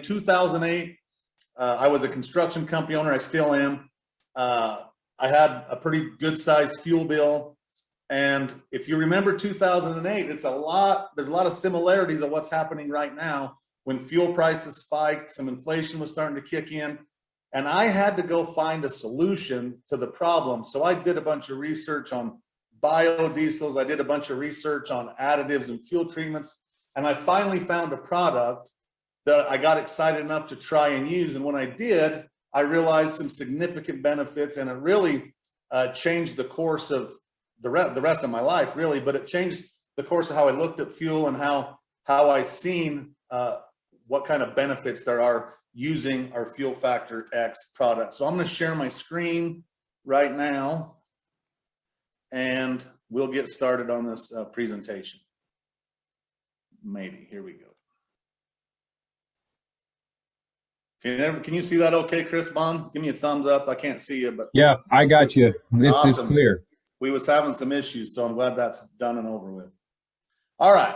in 2008, I was a construction company owner. I still am. I had a pretty good sized fuel bill. And if you remember 2008, there's a lot of similarities of what's happening right now. When fuel prices spiked, some inflation was starting to kick in, and I had to go find a solution to the problem. So I did a bunch of research on biodiesels. I did a bunch of research on additives and fuel treatments, and I finally found a product that I got excited enough to try and use. And when I did, I realized some significant benefits, and it really changed the course of the rest of my life, really. But it changed the course of how I looked at fuel and how I seen what kind of benefits there are using our Fuel Factor X product. So I'm going to share my screen right now, and we'll get started on this presentation. Maybe, here we go. Can you see that okay, Chris Bond? Give me a thumbs up. I can't see you, but yeah, I got you. It's awesome. clear. We was having some issues, so I'm glad that's done and over with. All right.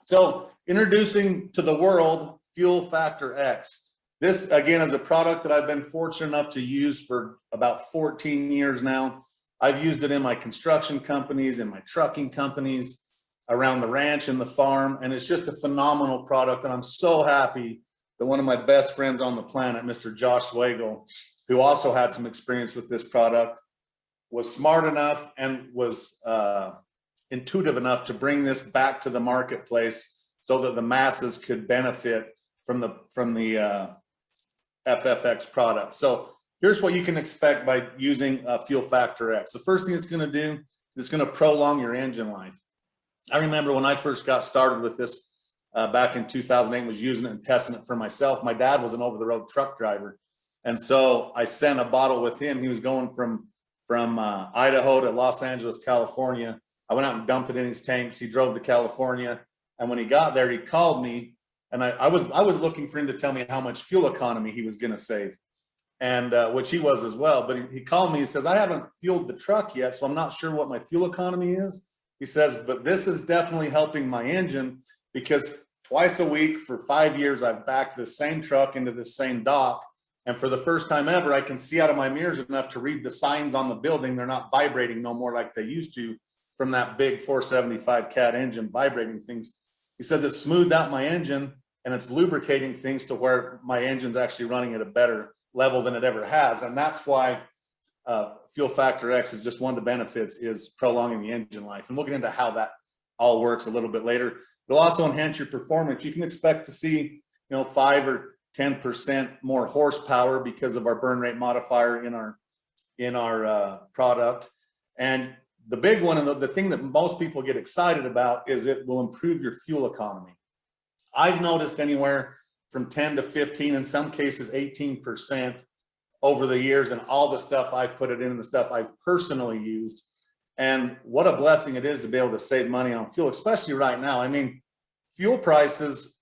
So introducing to the world Fuel Factor X. This, again, is a product that I've been fortunate enough to use for about 14 years now. I've used it in my construction companies, in my trucking companies, around the ranch and the farm, and it's just a phenomenal product. And I'm so happy that one of my best friends on the planet, Mr. Josh Swagel, who also had some experience with this product, was smart enough and was intuitive enough to bring this back to the marketplace so that the masses could benefit from the FFX product. So here's what you can expect by using Fuel Factor X. The first thing it's going to do is going to prolong your engine life. I remember when I first got started with this back in 2008, was using it and testing it for myself. My dad was an over-the-road truck driver, and so I sent a bottle with him. He was going from Idaho to Los Angeles, California. I went out and dumped it in his tanks. He drove to California, and when he got there, he called me, and I was looking for him to tell me how much fuel economy he was going to save, and which he was as well. But he called me. He says, I haven't fueled the truck yet, so I'm not sure what my fuel economy is. He says, but this is definitely helping my engine, because twice a week for 5 years, I've backed the same truck into the same dock. And for the first time ever, I can see out of my mirrors enough to read the signs on the building. They're not vibrating no more like they used to from that big 475 cat engine vibrating things. He says it smoothed out my engine, and it's lubricating things to where my engine's actually running at a better level than it ever has. And that's why Fuel Factor X is just one of the benefits, is prolonging the engine life. And we'll get into how that all works a little bit later. It'll also enhance your performance. You can expect to see, 5 or 10% more horsepower because of our burn rate modifier in our product. And the big one, and the thing that most people get excited about, is it will improve your fuel economy. I've noticed anywhere from 10 to 15, in some cases 18% over the years, and all the stuff I've put it in and the stuff I've personally used. And what a blessing it is to be able to save money on fuel, especially right now. I mean, fuel prices,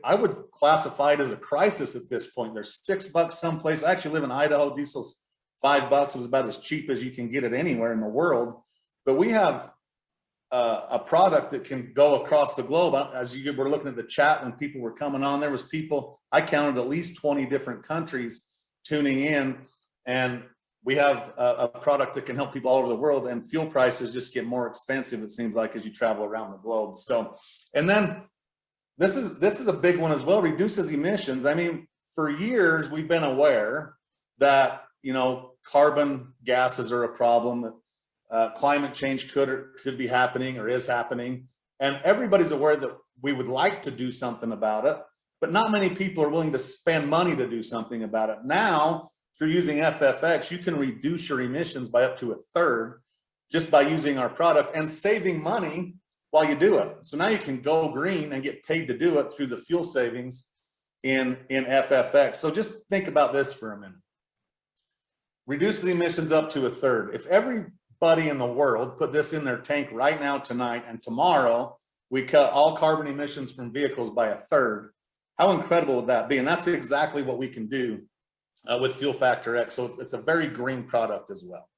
I would classify it as a crisis at this point. There's $6 someplace. I actually live in Idaho. Diesel's $5. It was about as cheap as you can get it anywhere in the world. But we have a product that can go across the globe. As you were looking at the chat when people were coming on, there was people, I counted at least 20 different countries tuning in. And we have a product that can help people all over the world, and fuel prices just get more expensive, it seems like, as you travel around the globe. So, and then this is a big one as well, reduces emissions. I mean, for years, we've been aware that, carbon gases are a problem, that climate change could be happening or is happening. And everybody's aware that we would like to do something about it, but not many people are willing to spend money to do something about it. Now, through using FFX, you can reduce your emissions by up to 1/3 just by using our product and saving money while you do it. So now you can go green and get paid to do it through the fuel savings in FFX. So just think about this for a minute. Reduces emissions up to 1/3. If everybody in the world put this in their tank right now, tonight, and tomorrow, we cut all carbon emissions from vehicles by 1/3, how incredible would that be? And that's exactly what we can do with Fuel Factor X. So it's a very green product as well.